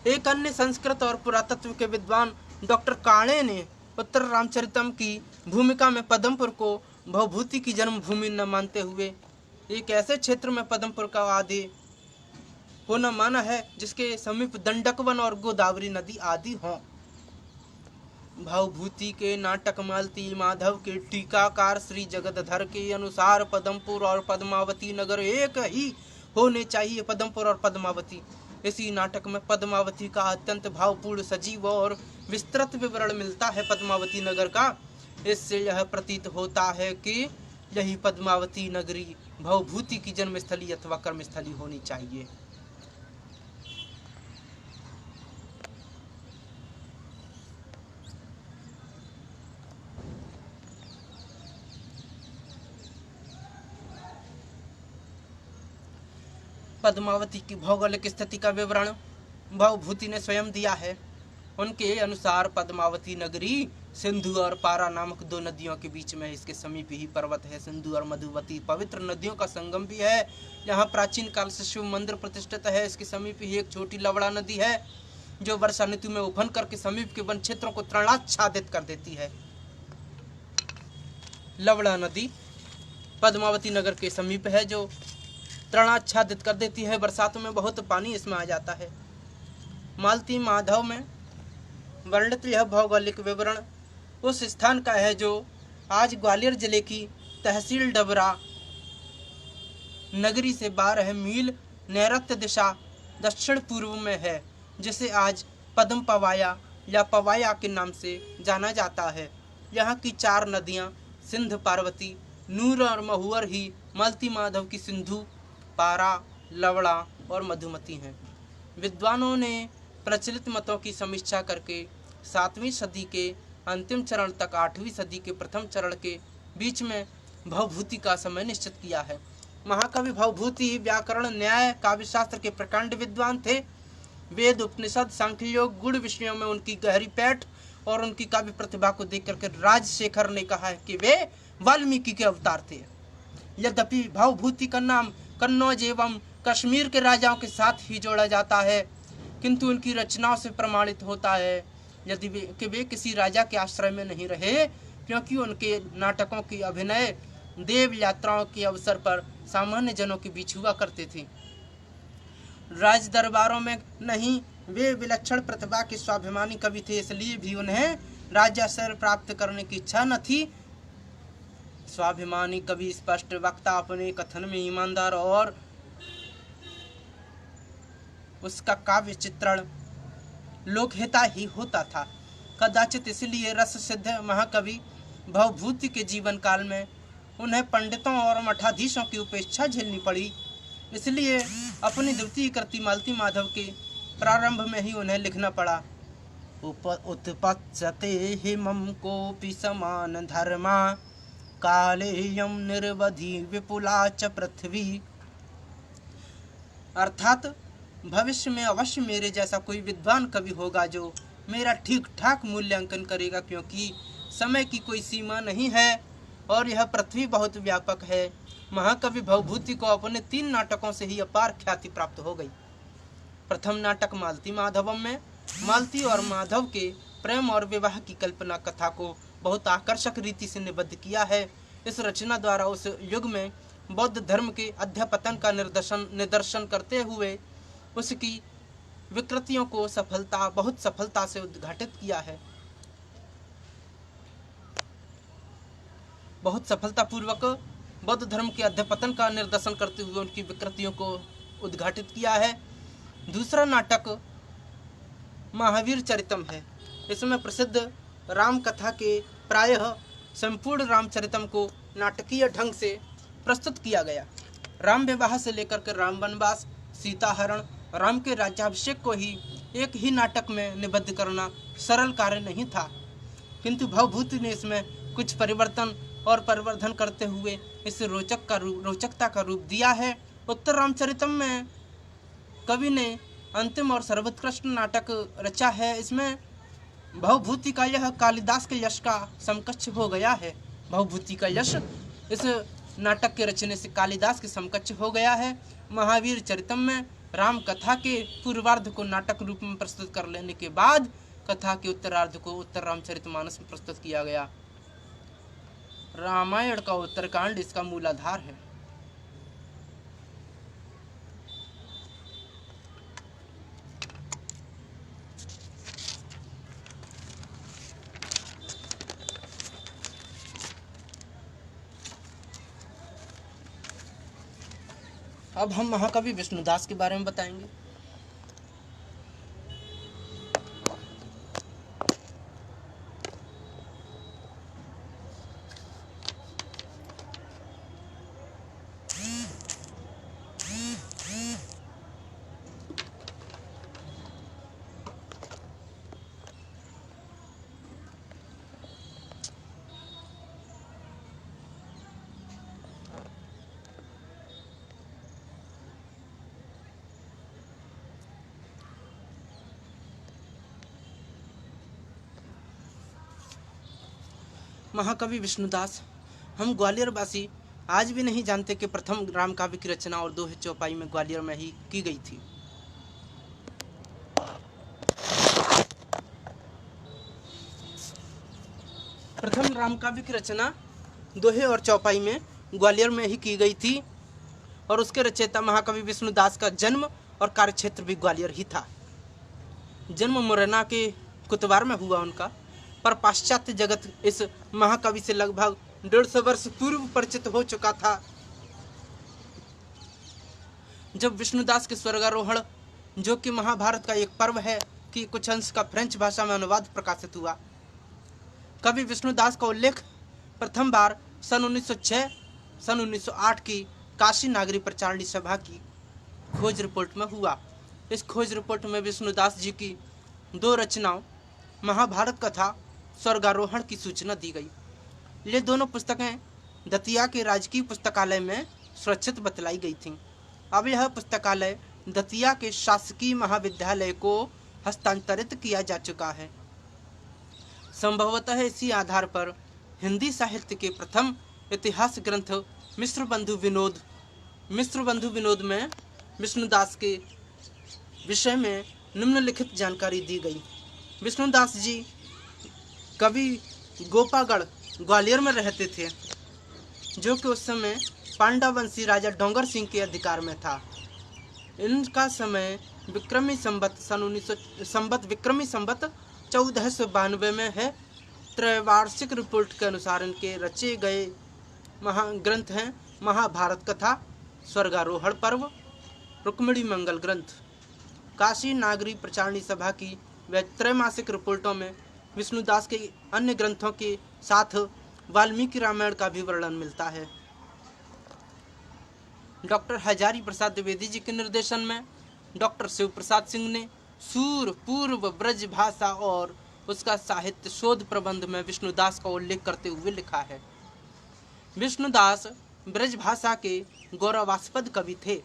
एक अन्य संस्कृत और पुरातत्व के विद्वान डॉक्टर काणे ने उत्तर रामचरितम की भूमिका में पदमपुर को भवभूति की जन्मभूमि न मानते हुए एक ऐसे क्षेत्र में पदमपुर का आदि होना माना है जिसके समीप दंडक वन और गोदावरी नदी आदि हों। भवभूति के नाटक मालती माधव के टीकाकार श्री जगदधर के अनुसार पदमपुर और पद्मावती नगर एक ही होने चाहिए। पदमपुर और पद्मावती। इसी नाटक में पद्मावती का अत्यंत भावपूर्ण, सजीव और विस्तृत विवरण मिलता है पद्मावती नगर का। इससे यह प्रतीत होता है कि यही पद्मावती नगरी भवभूति की जन्मस्थली अथवा कर्मस्थली होनी चाहिए। पद्मावती की भौगोलिक स्थिति का विवरण भवभूति ने स्वयं दिया है। उनके अनुसार पद्मावती नगरी सिंधु और पारा नामक दो नदियों के बीच में, इसके समीप ही पर्वत है। सिंधु और मधुवती पवित्र नदियों का संगम भी है। यहाँ प्राचीन काल से शिव मंदिर प्रतिष्ठित है। इसके समीप ही एक छोटी लवड़ा नदी है जो वर्षा ऋतु में उफन करके समीप के वन क्षेत्रों को तृणाच्छादित कर देती है। लवड़ा नदी पद्मावती नगर के समीप है जो तृणाच्छादित कर देती है। बरसातों में बहुत पानी इसमें आ जाता है। मालती माधव में वर्णित यह भौगोलिक विवरण उस स्थान का है जो आज ग्वालियर जिले की तहसील डबरा नगरी से 12 मील नैऋत्य दिशा दक्षिण पूर्व में है, जिसे आज पद्म पवाया या पवाया के नाम से जाना जाता है। यहाँ की 4 नदियाँ सिंध, पार्वती, नूर और महुअर ही मालती माधव की सिंधु, पारा, लवड़ा और मधुमती हैं। विद्वानों ने प्रचलित मतों की समीक्षा करके 7वीं सदी के अंतिम चरण तक 8वीं सदी के प्रथम चरण के बीच में भवभूति का समय निश्चित किया है। महाकवि भवभूति व्याकरण, न्याय, काव्यशास्त्र के प्रकांड विद्वान थे। वेद, उपनिषद, सांख्य योग, गुण विषयों में उनकी गहरी पैठ और उनकी काव्य प्रतिभा को देख करके राजशेखर ने कहा है कि वे वाल्मीकि के अवतार थे। यद्यपि भवभूति का नाम कन्नौज एवं कश्मीर के राजाओं के साथ ही जोड़ा जाता है, किंतु उनकी रचनाओं से प्रमाणित होता है यदि वे किसी राजा के आश्रय में नहीं रहे, क्योंकि उनके नाटकों की अभिनय देव यात्राओं के अवसर पर सामान्य जनों के बीच हुआ करते थे, राज दरबारों में नहीं। वे विलक्षण प्रतिभा के स्वाभिमानी कवि थे, इसलिए भी उन्हें राज्याश्रय प्राप्त करने की इच्छा न थी। स्वाभिमानी कवि, स्पष्ट वक्ता, अपने कथन में ईमानदार और उसका काव्य चित्रण लोकहिता ही होता था। कदाचित इसलिए रस सिद्ध महाकवि भवभूति के जीवन काल में उन्हें पंडितों और मठाधीशों की उपेक्षा झेलनी पड़ी। इसलिए अपनी द्वितीय कृति मालती माधव के प्रारंभ में ही उन्हें लिखना पड़ा। उत्पत्स्यते हिमं कोऽपि समान धर्मा, कालेयं निर्वधि विपुला च पृथ्वी। अर्थात भविष्य में अवश्य मेरे जैसा कोई विद्वान कवि होगा जो मेरा ठीक ठाक मूल्यांकन करेगा, क्योंकि समय की कोई सीमा नहीं है और यह पृथ्वी बहुत व्यापक है। महाकवि भवभूति को अपने 3 नाटकों से ही अपार ख्याति प्राप्त हो गई। प्रथम नाटक मालती माधवम में मालती और माधव के प्रेम और विवाह की कल्पना कथा को बहुत आकर्षक रीति से निबद्ध किया है। इस रचना द्वारा उस युग में बौद्ध धर्म के अध्यपतन का निदर्शन करते हुए उसकी विकृतियों को बहुत सफलता से उद्घाटित किया है। बहुत सफलतापूर्वक बौद्ध धर्म के अध्यपतन का निर्देशन करते हुए उनकी विकृतियों को उद्घाटित किया है। दूसरा नाटक महावीर चरितम है। इसमें प्रसिद्ध राम कथा के प्रायः संपूर्ण रामचरितम को नाटकीय ढंग से प्रस्तुत किया गया। राम विवाह से लेकर के राम वनवास, सीता हरण, राम के राज्याभिषेक को ही एक ही नाटक में निबद्ध करना सरल कार्य नहीं था, किंतु भवभूति ने इसमें कुछ परिवर्तन और परिवर्धन करते हुए इसे रोचकता का रूप दिया है। उत्तर रामचरितम में कवि ने अंतिम और सर्वोत्कृष्ट नाटक रचा है। इसमें भवभूति का यह कालिदास के यश का समकक्ष हो गया है। भवभूति का यश इस नाटक के रचने से कालिदास के समकक्ष हो गया है। महावीर चरितम में राम कथा के पूर्वार्ध को नाटक रूप में प्रस्तुत कर लेने के बाद कथा के उत्तरार्ध को उत्तर रामचरितमानस में प्रस्तुत किया गया। रामायण का उत्तरकांड इसका मूलाधार है। अब हम महाकवि विष्णुदास के बारे में बताएंगे। महाकवि विष्णुदास। हम ग्वालियर वासी आज भी नहीं जानते कि प्रथम राम काव्य की रचना और दोहे चौपाई में ग्वालियर में ही की गई थी। प्रथम राम काव्य की रचना दोहे और चौपाई में ग्वालियर में ही की गई थी और उसके रचयिता महाकवि विष्णुदास का जन्म और कार्यक्षेत्र भी ग्वालियर ही था। जन्म मुरैना के कुतवार में हुआ उनका, पर पाश्चात्य जगत इस महाकवि से लगभग 150 वर्ष पूर्व परिचित हो चुका था, जब विष्णुदास के स्वर्गारोहण, जो कि महाभारत का एक पर्व है, कि कुछ अंश का फ्रेंच भाषा में अनुवाद प्रकाशित हुआ। कवि विष्णुदास का उल्लेख प्रथम बार सन 1908 की काशी नागरी प्रचारणी सभा की खोज रिपोर्ट में हुआ। इस खोज रिपोर्ट में विष्णुदास जी की 2 रचनाओं महाभारत कथा स्वर्गारोहण की सूचना दी गई। ये दोनों पुस्तकें दतिया के राजकीय पुस्तकालय में सुरक्षित बतलाई गई थीं। अब यह पुस्तकालय दतिया के शासकीय महाविद्यालय को हस्तांतरित किया जा चुका है। संभवतः इसी आधार पर हिंदी साहित्य के प्रथम इतिहास ग्रंथ मिश्र बंधु विनोद में विष्णुदास के विषय में निम्नलिखित जानकारी दी गई। विष्णुदास जी कवि गोपागढ़ ग्वालियर में रहते थे, जो कि उस समय पांडा वंशी राजा डोंगर सिंह के अधिकार में था। इनका समय विक्रमी संवत 1492 में है। त्रैवार्षिक रिपोर्ट के अनुसार इनके रचे गए महाग्रंथ हैं महाभारत कथा, स्वर्गारोहण पर्व, रुक्मिणी मंगल ग्रंथ। काशी नागरी प्रचारणी सभा की व त्रैमासिक रिपोर्टों में विष्णुदास के अन्य ग्रंथों के साथ वाल्मीकि रामायण का भी वर्णन मिलता है। डॉक्टर हजारी प्रसाद द्विवेदी जी के निर्देशन में डॉक्टर शिव प्रसाद सिंह ने सूर पूर्व ब्रज भाषा और उसका साहित्य शोध प्रबंध में विष्णुदास का उल्लेख करते हुए लिखा है। विष्णुदास ब्रज भाषा के गौरवास्पद कवि थे।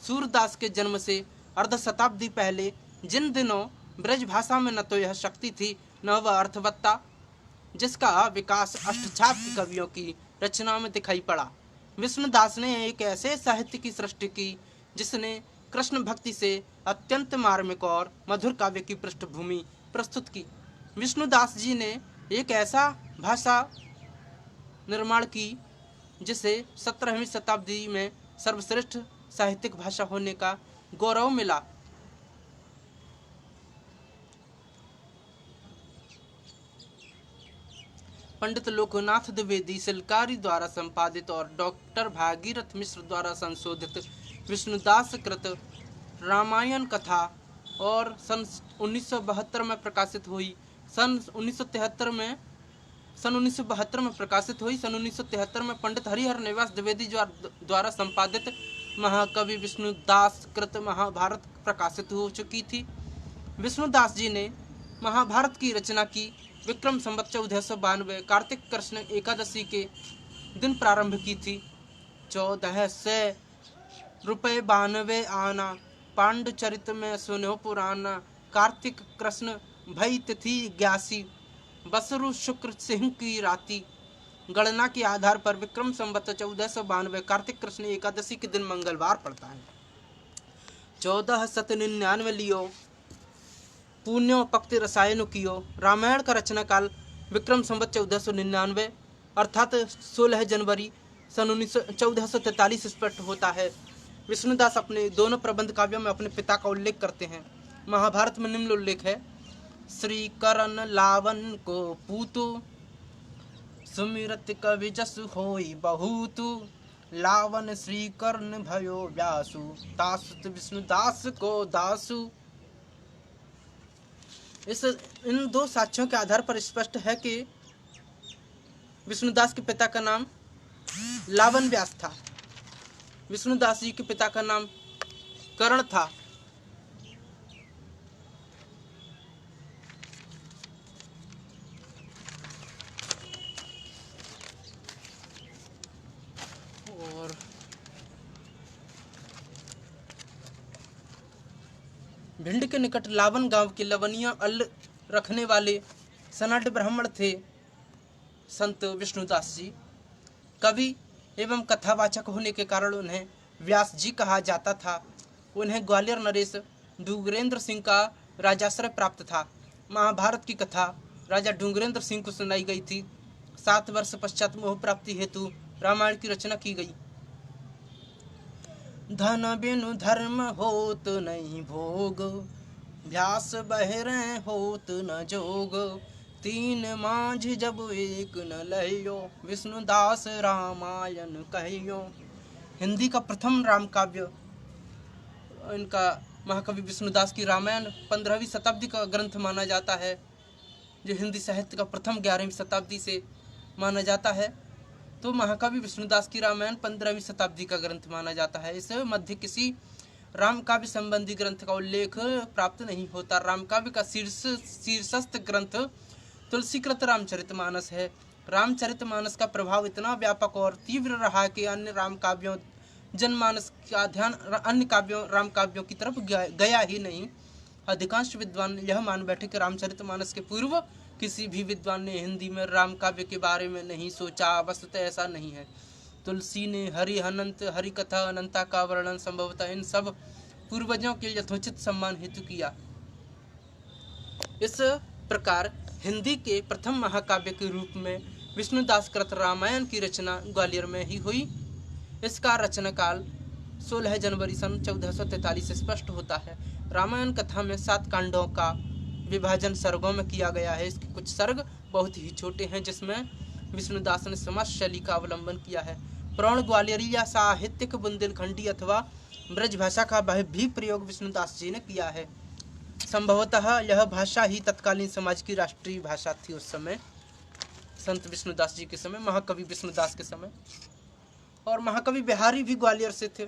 सूरदास के जन्म से अर्ध शताब्दी पहले जिन दिनों ब्रज भाषा में न तो यह शक्ति थी न वह अर्थवत्ता, जिसका विकास अष्टछाप के कवियों की रचना में दिखाई पड़ा, विष्णुदास ने एक ऐसे साहित्य की सृष्टि की जिसने कृष्ण भक्ति से अत्यंत मार्मिक और मधुर काव्य की पृष्ठभूमि प्रस्तुत की। विष्णुदास जी ने एक ऐसा भाषा निर्माण की जिसे 17वीं शताब्दी में सर्वश्रेष्ठ साहित्यिक भाषा होने का गौरव मिला। पंडित लोकनाथ द्विवेदी सिलकारी द्वारा संपादित और डॉक्टर भागीरथ मिश्र द्वारा संशोधित विष्णुदास कृत रामायण कथा और सन 1972 में प्रकाशित हुई। सन 1973 में प्रकाशित हुई। सन 1973 में पंडित हरिहर निवास द्विवेदी द्वारा संपादित महाकवि विष्णुदास कृत महाभारत प्रकाशित हो चुकी थी। विष्णुदास जी ने महाभारत की रचना की विक्रम संवत 1492 कार्तिक कृष्ण एकादशी के दिन प्रारंभ की थी। 1492 आना पांडुचरित में सुनो पुराना, कार्तिक कृष्ण भई तिथि 81, बसरु शुक्र सिंह की राति। गणना के आधार पर विक्रम संवत 1492 कार्तिक कृष्ण एकादशी के दिन मंगलवार पड़ता है। 1499 लियो पुण्यो पक्ति रसायन कियो। रामायण का रचना काल विक्रम संवत 1499 अर्थात 16 जनवरी सन 1443 स्पष्ट होता है। विष्णुदास अपने दोनों प्रबंध काव्यों में अपने पिता का उल्लेख करते हैं। महाभारत में निम्न उल्लेख है: श्री करण लावन को पूतु, सुमिरत कवि जसु होई बहुतु, लावन श्री कर्ण भयो व्यासु, तासुत विष्णुदास को दासु। इन 2 साक्ष्यों के आधार पर स्पष्ट है कि विष्णुदास के पिता का नाम लावन व्यास था। विष्णुदास जी के पिता का नाम कर्ण था। और भिंड के निकट लावन गांव के लवनिया अल रखने वाले सनाट ब्राह्मण थे। संत विष्णुदास जी कवि एवं कथावाचक होने के कारण उन्हें व्यास जी कहा जाता था। उन्हें ग्वालियर नरेश डूंगरेंद्र सिंह का राजाश्रय प्राप्त था। महाभारत की कथा राजा डूंगरेंद्र सिंह को सुनाई गई थी। 7 वर्ष पश्चात मोह प्राप्ति हेतु रामायण की रचना की गई। धन बिनु धर्म होत नहीं भोग, व्यास बहरे होत न जोग, तीन मांझ जब एक न लयो, विष्णुदास रामायण कहियो। हिंदी का प्रथम राम काव्य इनका महाकवि विष्णुदास की रामायण 15वीं शताब्दी का ग्रंथ माना जाता है, जो हिंदी साहित्य का प्रथम 11वीं शताब्दी से माना जाता है। तो महाकवि विष्णुदास की रामायण 15वीं शताब्दी का ग्रंथ माना जाता है। इस मध्य किसी राम काव्य संबंधी ग्रंथ का उल्लेख प्राप्त नहीं होता। राम काव्य का शीर्षस्थ ग्रंथ तुलसीकृत रामचरितमानस है। रामचरितमानस का प्रभाव इतना व्यापक और तीव्र रहा कि अन्य राम काव्यों जनमानस का ध्यान अन्य काव्यों राम काव्यों की तरफ गया ही नहीं। अधिकांश विद्वान यह मान बैठे कि रामचरितमानस के पूर्व किसी भी विद्वान ने हिंदी में राम काव्य के बारे में नहीं सोचा। वस्तुतः ऐसा नहीं है। तुलसी ने हरि अनंत हरि कथा अनंता का वर्णन संभवतः इन सब पूर्वजों के यथोचित सम्मान हेतु किया। इस प्रकार हिंदी के प्रथम महाकाव्य के रूप में विष्णुदास कृत रामायण की रचना ग्वालियर में ही हुई। इसका रचना काल 16 जनवरी सन 1443 से स्पष्ट होता है। रामायण कथा में 7 कांडों का विभाजन सर्गों में किया गया है। इसके कुछ सर्ग बहुत ही छोटे हैं, जिसमें विष्णुदास ने समाज शैली का अवलंबन किया है। प्रौढ़ ग्वालियरी या साहित्यिक बुंदेलखंडी अथवा ब्रज भाषा का भी प्रयोग विष्णुदास जी ने किया है। संभवतः यह भाषा ही तत्कालीन समाज की राष्ट्रीय भाषा थी उस समय, संत विष्णुदास जी के समय, महाकवि विष्णुदास के समय। और महाकवि बिहारी भी ग्वालियर से थे।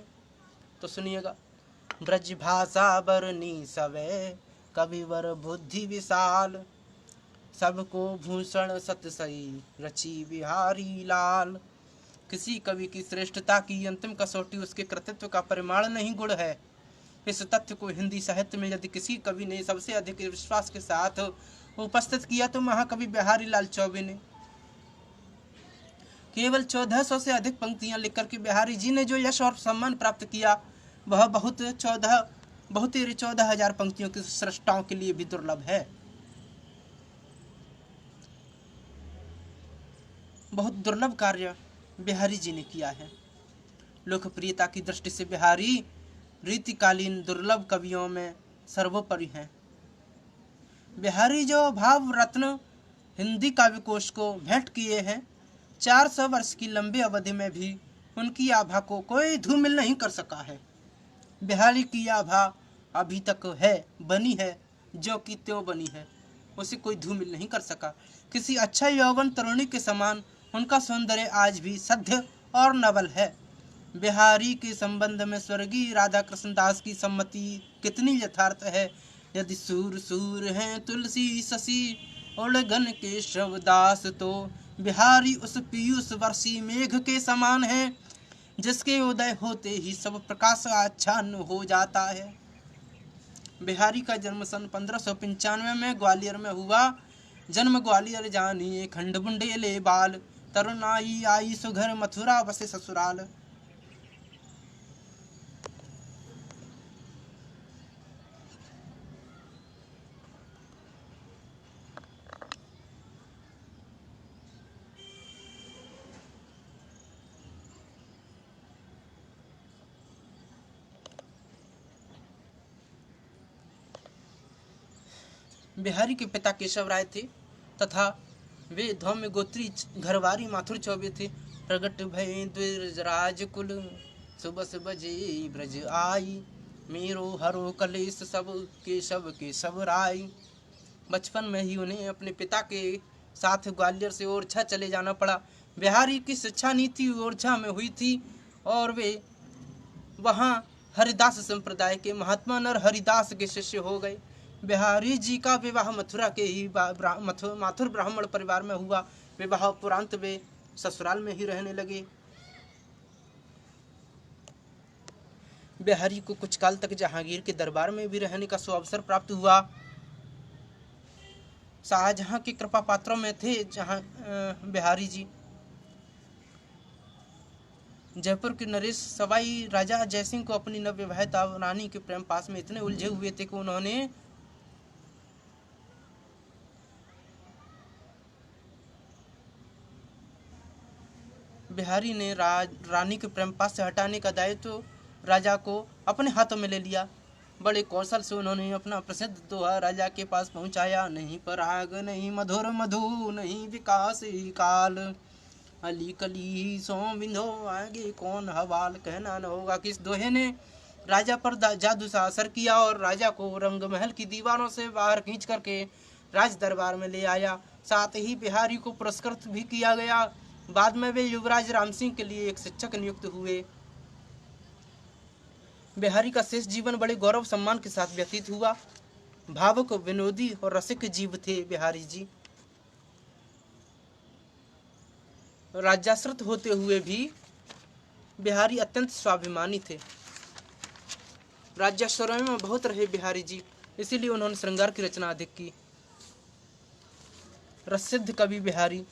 तो सुनिएगा। ब्रज भाषा बरनी सवे, कविवर बुद्धि विशाल, सबको भूषण सत सही, रची बिहारी लाल। किसी कवि की श्रेष्ठता की अंतिम कसौटी उसके कृतित्व का परिमाण नहीं, गुण है। इस तथ्य को हिंदी साहित्य में यदि किसी कवि ने सबसे अधिक विश्वास के साथ उपस्थित किया तो महाकवि बिहारी लाल चौबे ने। केवल 1400 से अधिक पंक्तियां लिखकर के बिहारी जी ने जो यश और सम्मान प्राप्त किया, वह बहुत 14,000 पंक्तियों के सृष्टाओं के लिए भी दुर्लभ है। बहुत दुर्लभ कार्य बिहारी जी ने किया है। लोकप्रियता की दृष्टि से बिहारी रीतिकालीन दुर्लभ कवियों में सर्वोपरि हैं। बिहारी जो भाव रत्न हिंदी काव्यकोश को भेंट किए हैं, 400 वर्ष की लंबी अवधि में भी उनकी आभा को कोई धूमिल नहीं कर सका है। बिहारी की आभा अभी तक है, बनी है, जो कि त्यों बनी है, उसे कोई धूमिल नहीं कर सका। किसी अच्छा यौवन तरुणी के समान उनका सौंदर्य आज भी सद्य और नवल है। बिहारी के संबंध में स्वर्गीय राधा कृष्ण दास की सम्मति कितनी यथार्थ है। यदि सूर सूर हैं तुलसी शशि उड़गन केशव दास, तो बिहारी उस पीयूष वर्षी मेघ के समान है, जिसके उदय होते ही सब प्रकाश आच्छादन हो जाता है। बिहारी का जन्म सन 1595 में ग्वालियर में हुआ। जन्म ग्वालियर जानिए खंड बुंडेले बाल, तरुणाई आई सुघर मथुरा बसे ससुराल। बिहारी के पिता केशव राय थे तथा वे धौम्य गोत्री घरवारी माथुर चौबे थे। प्रगट भय द्विजराज कुल, सुबस बजे ब्रज आई, मेरो हरो कलेश सब केशव के सब राय। बचपन में ही उन्हें अपने पिता के साथ ग्वालियर से ओरछा चले जाना पड़ा। बिहारी की शिक्षा नीति ओरछा में हुई थी और वे वहाँ हरिदास संप्रदाय के महात्मा नर हरिदास के शिष्य हो गए। बिहारी जी का विवाह मथुरा के ही माथुर ब्राह्मण परिवार में हुआ। विवाह उपरांत वे ससुराल में ही रहने लगे। बिहारी को कुछ काल तक जहांगीर के दरबार में भी रहने का सुअवसर प्राप्त हुआ। शाहजहां के कृपा पात्रों में थे जहां बिहारी जी। जयपुर के नरेश सवाई राजा जयसिंह को अपनी नवविवाहित रानी के प्रेम पास में इतने उलझे हुए थे कि उन्होंने बिहारी ने रानी के प्रेम पास से हटाने का दायित्व राजा को अपने हाथों में ले लिया। बड़े कौशल से उन्होंने अपना प्रसिद्ध दोहा राजा के पास पहुंचाया। नहीं पराग नहीं मधुर मधु नहीं विकास ही काल, अली कली सो बिंधो आगे कौन हवाल, कहना न होगा किस दोहे ने राजा पर जादू सा असर किया और राजा को रंग महल की दीवारों से बाहर खींच करके राज दरबार में ले आया। साथ ही बिहारी को पुरस्कृत भी किया गया। बाद में वे युवराज राम सिंह के लिए एक शिक्षक नियुक्त हुए। बिहारी का शेष जीवन बड़े गौरव सम्मान के साथ व्यतीत हुआ। भावुक, विनोदी और रसिक जीव थे बिहारी जी। राज्याश्रित होते हुए भी बिहारी अत्यंत स्वाभिमानी थे। राज्याश्रय में बहुत रहे बिहारी जी, इसीलिए उन्होंने श्रृंगार की रचना अधिक की। प्रसिद्ध कवि बिहारी